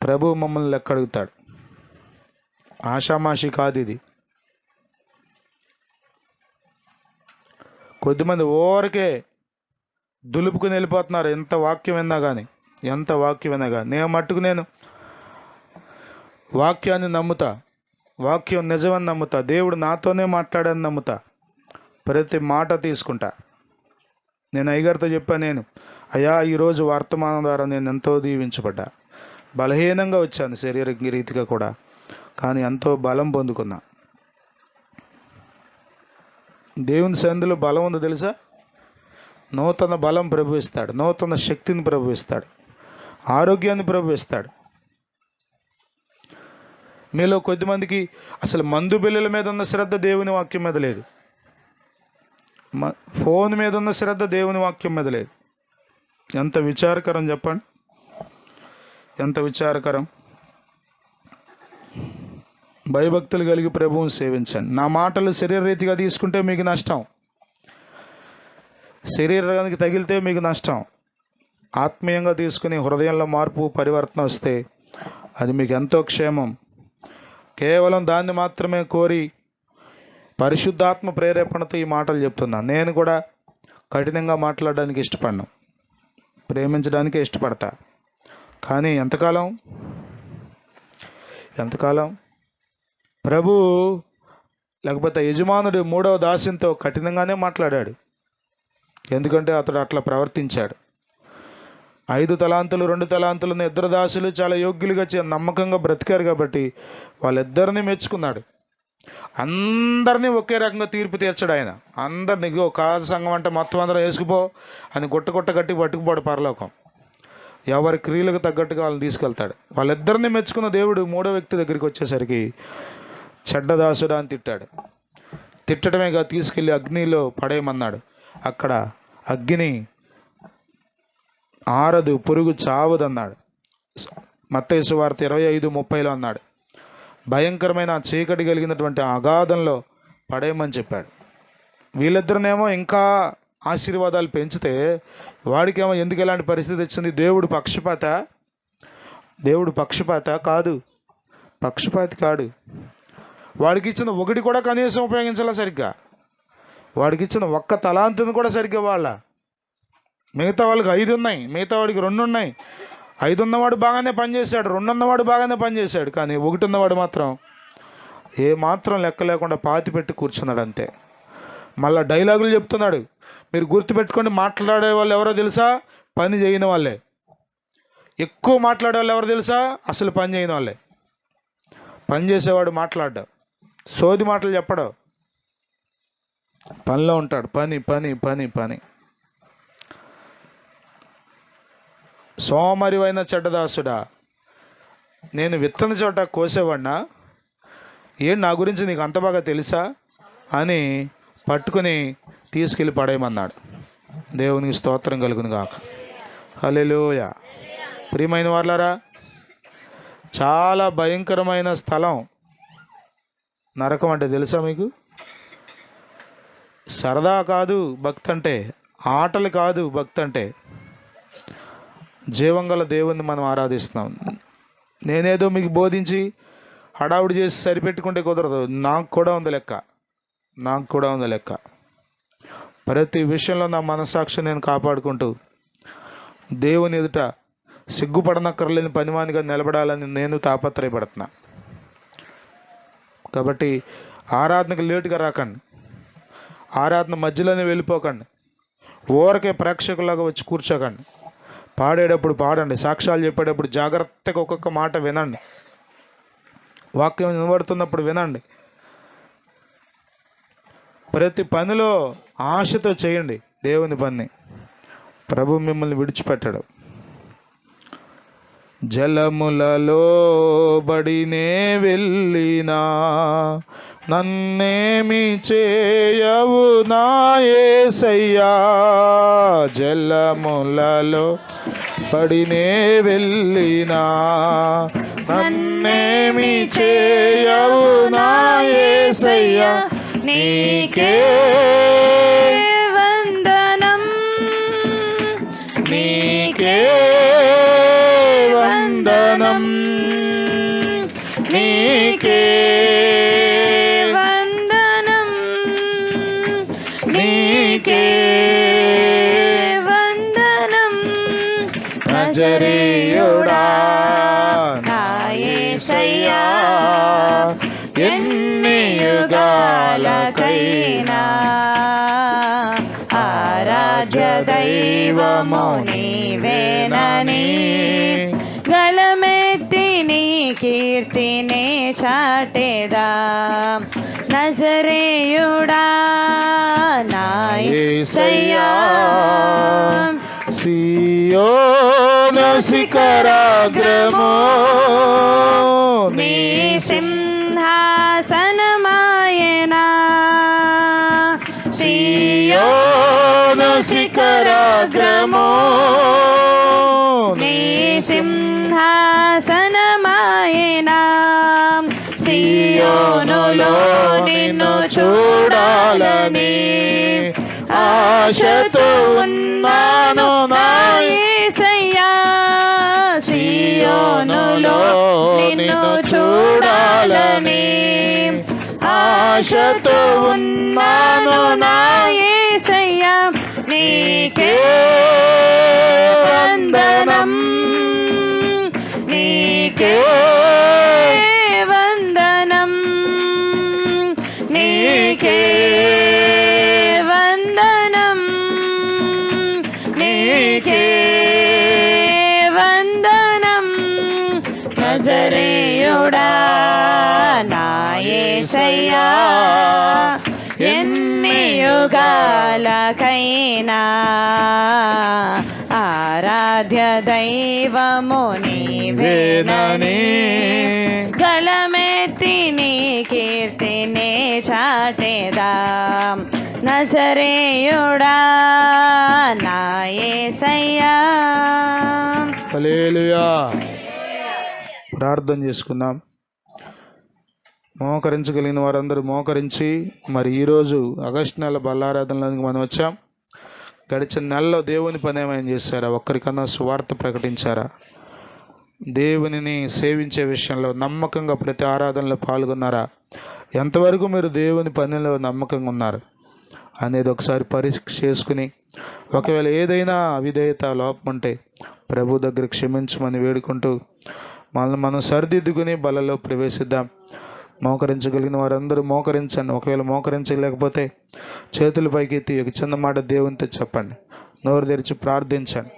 ప్రభు మమ్మల్ని లెక్క అడుగుతాడు. ఆషామాషి కాదు ఇది. కొద్దిమంది ఓరకే దులుపుకుని వెళ్ళిపోతున్నారు. ఎంత వాక్యం విన్నా కానీ నేను మట్టుకు వాక్యాన్ని నమ్ముతా, వాక్యం నిజమని నమ్ముతా, దేవుడు నాతోనే మాట్లాడని నమ్ముతా, ప్రతి మాట తీసుకుంటా. నేను అయ్యగారితో చెప్పాను, అయ్యా ఈరోజు వర్తమానం ద్వారా నేను ఎంతో దీవించబడ్డా. బలహీనంగా వచ్చాను శరీర రీతిగా కూడా, కానీ ఎంతో బలం పొందుకున్నా. దేవుని సన్నిధిలో బలం ఉంది తెలుసా? నూతన బలం ప్రభు ఇస్తాడు, నూతన శక్తిని ప్రభు ఇస్తాడు, ఆరోగ్యాన్ని ప్రభు ఇస్తాడు. మీలో కొద్దిమందికి అసలు మందు బిళ్ళల మీద ఉన్న శ్రద్ధ దేవుని వాక్యం మీద లేదు, ఫోన్ మీద ఉన్న శ్రద్ధ దేవుని వాక్యం మీద లేదు. ఎంత విచారకరం చెప్పండి, ఎంత విచారకరం. భయభక్తులు కలిగి ప్రభువుని సేవించండి. నా మాటలు శరీరరీతిగా తీసుకుంటే మీకు నష్టం, శరీరానికి తగిలితే మీకు నష్టం. ఆత్మీయంగా తీసుకుని హృదయంలో మార్పు పరివర్తన వస్తే అది మీకు ఎంతో క్షేమం. కేవలం దాన్ని మాత్రమే కోరి పరిశుద్ధాత్మ ప్రేరేపణతో ఈ మాటలు చెప్తున్నాను. నేను కూడా కఠినంగా మాట్లాడడానికి ఇష్టపడను, ప్రేమించడానికే ఇష్టపడతా. కానీ ఎంతకాలం ప్రభు లేకపోతే యజమానుడు 3వ దాసునితో కఠినంగానే మాట్లాడాడు. ఎందుకంటే అతడు అట్లా ప్రవర్తించాడు. 5 తలాంతులు 2 తలాంతులను 2 దాసులు చాలా యోగ్యులుగా నమ్మకంగా బ్రతికారు కాబట్టి వాళ్ళిద్దరిని మెచ్చుకున్నాడు. అందరినీ ఒకే రకంగా తీర్పు తీర్చాడు ఆయన. అందరినీ కాజ సంఘం అంటే మొత్తం అందరూ వేసుకుపో అని గుట్ట గట్టి పట్టుకుపోడు పరలోకం. ఎవరి క్రియలకు తగ్గట్టుగా వాళ్ళని తీసుకెళ్తాడు. వాళ్ళిద్దరిని మెచ్చుకున్న దేవుడు 3వ వ్యక్తి దగ్గరికి వచ్చేసరికి చెడ్డదాసుడా అని తిట్టాడు. తిట్టడమేగా తీసుకెళ్ళి అగ్నిలో పడేయమన్నాడు. అక్కడ అగ్ని ఆరదు, పురుగు చావదన్నాడు. మత్తయి సువార్త 25:30 అన్నాడు. భయంకరమైన చీకటి కలిగినటువంటి అగాధంలో పడేయమని చెప్పాడు. వీళ్ళిద్దరినేమో ఇంకా ఆశీర్వాదాలు పెంచితే వాడికేమో ఎందుకు ఎలాంటి పరిస్థితి వచ్చింది? దేవుడు పక్షపాత కాదు, పక్షపాతి కాడు. వాడికి ఇచ్చిన 1 కూడా కనీసం ఉపయోగించాల సరిగ్గా. వాడికి ఇచ్చిన 1 తలాంతుని కూడా సరిగ్గా వాళ్ళ. మిగతా వాళ్ళకి 5 ఉన్నాయి, మిగతా వాడికి 2 ఉన్నాయి. 5 ఉన్నవాడు బాగానే పనిచేశాడు, 2 ఉన్నవాడు బాగానే పనిచేశాడు, కానీ 1 ఉన్నవాడు మాత్రం ఏ మాత్రం లెక్క లేకుండా పాతి పెట్టి కూర్చున్నాడు అంతే. మళ్ళా డైలాగులు చెప్తున్నాడు. మీరు గుర్తుపెట్టుకోండి, మాట్లాడే వాళ్ళు ఎవరో తెలుసా? పని చేయని వాళ్ళే. ఎక్కువ మాట్లాడే వాళ్ళు ఎవరో తెలుసా? అసలు పని చేయని వాళ్ళే. పని చేసేవాడు మాట్లాడ్డావు, సోది మాటలు చెప్పడం, పనిలో ఉంటాడు. పని పని పని పని. సోమరివైన చెడ్డదాసుడా, నేను విత్తన చోట కోసేవాడినా? ఏం నా గురించి నీకు అంత బాగా తెలుసా అని పట్టుకుని తీసుకెళ్ళి పడేయమన్నాడు. దేవునికి స్తోత్రం కలుగును గాక. హల్లెలూయా. ప్రియమైన వాళ్ళారా, చాలా భయంకరమైన స్థలం నరకం అంటే తెలుసా మీకు? సరదా కాదు భక్తి అంటే, ఆటలు కాదు భక్తి అంటే. జీవంగల దేవుణ్ణి మనం ఆరాధిస్తున్నాం. నేనేదో మీకు బోధించి హడావుడి చేసి సరిపెట్టుకుంటే కుదరదు. నాకు కూడా ఉంది లెక్క. ప్రతి విషయంలో నా మనస్సాక్షి నేను కాపాడుకుంటూ దేవుని ఎదుట సిగ్గుపడనక్కర్లేని పనివానిగా నిలబడాలని నేను తాపత్రయపడుతున్నా. కాబట్టి ఆరాధనకు లేటుగా రాకండి, ఆరాధన మధ్యలోనే వెళ్ళిపోకండి, ఊరకే ప్రేక్షకులాగా వచ్చి కూర్చోకండి. పాడేటప్పుడు పాడండి, సాక్ష్యాలు చెప్పేటప్పుడు జాగ్రత్తగా ఒక్కొక్క మాట వినండి, వాక్యం వినబడుతున్నప్పుడు వినండి. ప్రతి పనిలో ఆశతో చేయండి దేవుని పని. ప్రభు మిమ్మల్ని విడిచిపెట్టడు. జలములలో బడినే వెళ్ళినా నన్నేమి చేయవు నా యేసయ్యా. జలములలో బడినే వెళ్ళినా నన్నేమి చేయవు నా యేసయ్యా. నీకే వందనం, నీకే వందనం, నీకే వందనం, నీకే వందనం. నజరీయుడా నా యేసయ్యా, ఎన్ని యుగాలకైనా ఆరాధ్య దైవము నీవేనని గలమెత్తి నీ కీర్తిని చాటేదా నజరేయుడా నా యేసయ్యా సియోను శిఖరాగ్రము నీ సింహాసనమాయనా సియోను శిఖరాగ్రము నీ సింహాసనమాయనా సియోనులో నిన్ను చూడాలని ఆశతో ఉన్నాను నా యేసయ్యా సియోనులో నిన్ను చూడాలని ఆశతో ఉన్నాను నా యేసయ్యా నీకే వందనం నీకే వందనం నీకే వందనం నీకే వందనం నజరేయుడా నా యేసయ్యా ఎన్ని యుగాలకైనా ఆరాధ్య దైవము నీవేనని గలమెత్తి నీ కీర్తిని చాటేదా నజరేయుడా నా యేసయ్యా. హల్లెలూయా. ప్రార్థన చేసుకుందాం. మోకరించగలిగిన వారందరూ మోకరించి, మరి ఈరోజు ఆగస్టు నెల బల్లారాధనలోకి మనం వచ్చాం. గడిచిన నెలలో దేవుని పని ఏమైనా చేశారా? ఒక్కరికన్నా సువార్త ప్రకటించారా? దేవునిని సేవించే విషయంలో నమ్మకంగా ప్రతి ఆరాధనలో పాల్గొన్నారా? ఎంతవరకు మీరు దేవుని పనిలో నమ్మకంగా ఉన్నారు అనేది ఒకసారి పరీక్ష చేసుకుని, ఒకవేళ ఏదైనా అవిధేయత లోపం ఉంటే ప్రభు దగ్గర క్షమించమని వేడుకుంటూ మనల్ని మనం సరిదిద్దుకుని బలలో ప్రవేశిద్దాం. మోకరించగలిగిన వారందరూ మోకరించండి. ఒకవేళ మోకరించలేకపోతే చేతుల పైకి ఎత్తి ఒక చిన్న మాట దేవునితో చెప్పండి. నోరు తెరిచి ప్రార్థించండి.